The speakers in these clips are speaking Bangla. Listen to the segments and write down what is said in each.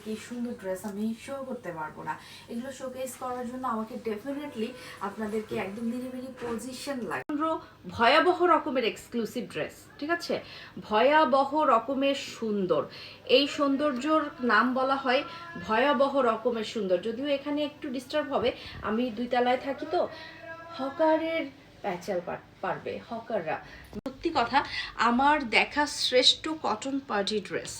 কি সুন্দর ড্রেস আমি শো করতে পারবো না। এগুলো শোকেস করার জন্য আমাকে ডেফিনেটলি আপনাদেরকে একদম নিরিবিলি পজিশন লাগে। ভয়াবহ রকমের এক্সক্লুসিভ ড্রেস, ঠিক আছে, ভয়াবহ রকমের সুন্দর। এই সৌন্দর্যর নাম বলা হয় ভয়াবহ রকমের সুন্দর। যদিও এখানে একটু ডিস্টার্ব হবে, আমি 2 তলায় থাকি তো হকারের প্যাচাল পারবে হকাররা। সত্যি কথা, আমার দেখা শ্রেষ্ঠ cotton party dress,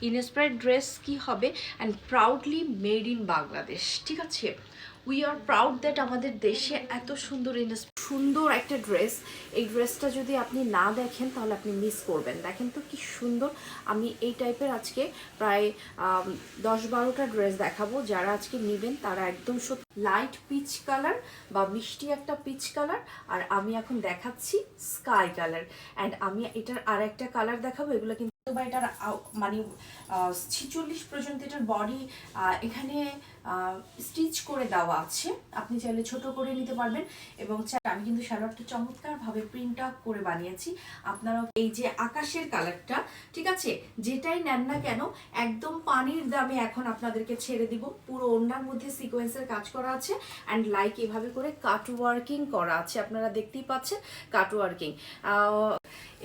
inspired dress কি হবে, and proudly made in Bangladesh. ঠিক আছে, উই আর প্রাউড দ্যাট আমাদের দেশে এত সুন্দর সুন্দর একটা ড্রেস। এই ড্রেসটা যদি আপনি না দেখেন তাহলে আপনি মিস করবেন। দেখেন তো কি সুন্দর। আমি এই টাইপের আজকে প্রায় 10-12টা ড্রেস দেখাবো। যারা আজকে নেবেন তারা একদম লাইট পিচ কালার বা মিষ্টি একটা পিচ কালার, আর আমি এখন দেখাচ্ছি স্কাই কালার। অ্যান্ড আমি এটার আর একটা কালার দেখাবো। এগুলো কিন্তু বা এটার মানে 46 পর্যন্ত এটার বডি এখানে স্টিচ করে দেওয়া আছে। আপনি চাইলে ছোট করে নিতে পারবেন। এবং আমি কিন্তু সালোয়ারটা চমৎকারভাবে প্রিন্ট আউট করে বানিয়েছি। আপনারাও এই যে আকাশের কালারটা, ঠিক আছে, যেটাই নেন না কেন একদম পানির দামে এখন আপনাদেরকে ছেড়ে দিব। পুরো ওড়নার মধ্যে সিকোয়েন্সের কাজ করা আছে অ্যান্ড লাইক এভাবে করে কাট ওয়ার্কিং করা আছে। আপনারা দেখতেই পাচ্ছেন কাট ওয়ার্কিং।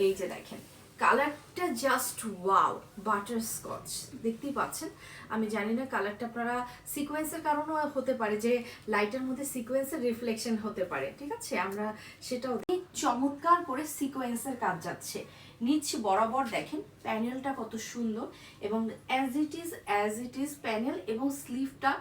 এই যে দেখেন কালারটা জাস্ট ওয়াও, বাটারস্কচ। দেখতেই পাচ্ছেন। আমি জানি না কালারটা আপনারা সিকোয়েন্সের কারণেও হতে পারে যে লাইটের মধ্যে সিকোয়েন্সের রিফ্লেকশন হতে পারে, ঠিক আছে, আমরা সেটাও চমৎকার করে সিকোয়েন্সের কাজ যাচ্ছে। নিচ বরাবর দেখেন প্যানেলটা কত সুন্দর, এবং অ্যাজ ইট ইজ প্যানেল এবং স্লিভটা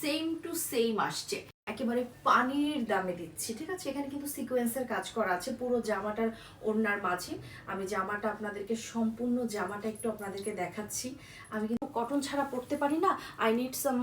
সেম টু সেম আসছে। একেবারে পানির দামে দিচ্ছি, ঠিক আছে। এখানে কিন্তু সিকোয়েন্সের কাজ করা আছে পুরো জামাটার ওড়নার মাঝে। আমি জামাটা আপনাদেরকে সম্পূর্ণ জামাটা একটু আপনাদেরকে দেখাচ্ছি। আমি কিন্তু কটন ছাড়া পড়তে পারি না, I need some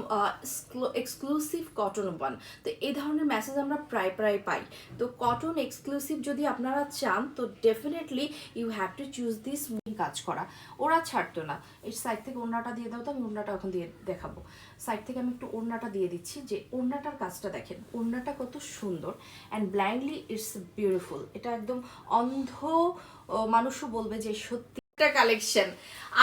exclusive cotton one. তো এই ধরনের মেসেজ আমরা প্রায় পাই। তো কটন এক্সক্লুসিভ যদি আপনারা চান তো definitely you have to choose this. কাজ করা ওরা ছাড়তো না। এই সাইড থেকে ওড়নাটা দিয়ে দাও তো, আমি ওড়নাটা এখন দিয়ে দেখাবো। সাইড থেকে আমি একটু ওড়নাটা দিয়ে দিচ্ছি, যে ওড়নাটার কাজটা দেখেন, ওড়নাটা কত সুন্দর অ্যান্ড ব্লাইন্ডলি ইটস বিউটিফুল। এটা একদম অন্ধ মানুষও বলবে যে সত্যি একটা কালেকশন।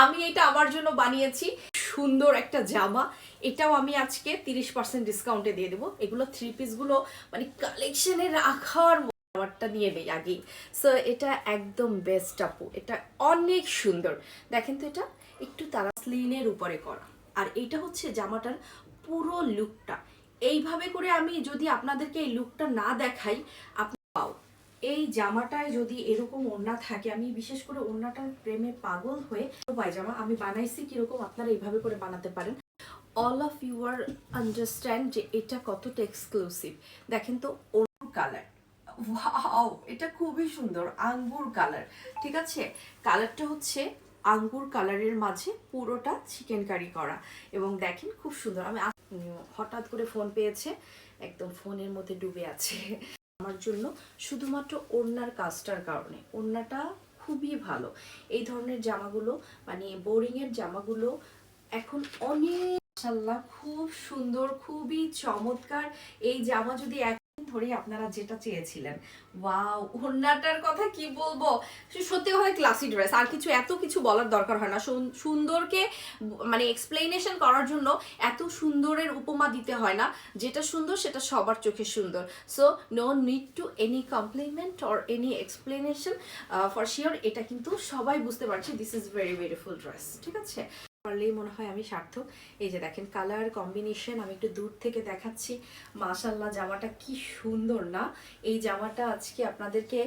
আমি এটা আমার জন্য বানিয়েছি, সুন্দর একটা জামা। এটাও আমি আজকে 30% ডিসকাউন্টে দিয়ে দেবো। এগুলো 3 পিসগুলো মানে কালেকশনে রাখার আমারটা নিয়ে নেই আগেই। সো এটা একদম বেস্ট আপু, এটা অনেক সুন্দর। দেখেন তো এটা একটু তারা স্লিনের উপরে করা, আর এইটা হচ্ছে জামাটার পুরো লুকটা। এইভাবে করে আমি যদি আপনাদেরকে এই লুকটা না দেখাই, আপনি পাও এই জামাটায় যদি এরকম ওড়না থাকে, আমি বিশেষ করে ওড়নাটার প্রেমে পাগল হয়ে পায়জামা আমি বানাইছি কিরকম, আপনারা এইভাবে করে বানাতে পারেন। All of you are understand যে এটা কতটা এক্সক্লুসিভ। দেখেন তো ওর কালার, ওয়াও, এটা খুবই সুন্দর আঙ্গুর কালার, ঠিক আছে। কালারটা হচ্ছে আঙ্গুর কালারের মাঝে পুরোটা চিকেন কারি করা, এবং দেখেন খুব সুন্দর। আমি হঠাৎ করে ফোন পেয়েছে, একদম ফোনের মধ্যে ডুবে আছে আমার জন্য, শুধুমাত্র ওড়নার কাজটার কারণে। ওড়নাটা খুবই ভালো। এই ধরনের জামাগুলো মানে বোরিং এর জামাগুলো এখন অনেক মাশাআল্লাহ খুব সুন্দর, খুবই চমৎকার। এই জামা যদি ধরে আপনারা যেটা চেয়েছিলেন, ওয়াও, ওড়নাটার কথা কি বলবো, সত্যি কথা ক্লাসি ড্রেস। আর কিছু এত কিছু বলার দরকার হয় না। সুন্দরকে মানে এক্সপ্লেনেশন করার জন্য এত সুন্দরের উপমা দিতে হয় না। যেটা সুন্দর সেটা সবার চোখে সুন্দর। So no need to any compliment or any explanation, for sure এটা কিন্তু সবাই বুঝতে পারছে this is very beautiful dress, ঠিক আছে। পারলেই মনে হয় আমি সার্থক। এই যে দেখেন কালার কম্বিনেশন, আমি একটু দূর থেকে দেখাচ্ছি। মাশাআল্লাহ জামাটা কি সুন্দর না। এই জামাটা আজকে আপনাদেরকে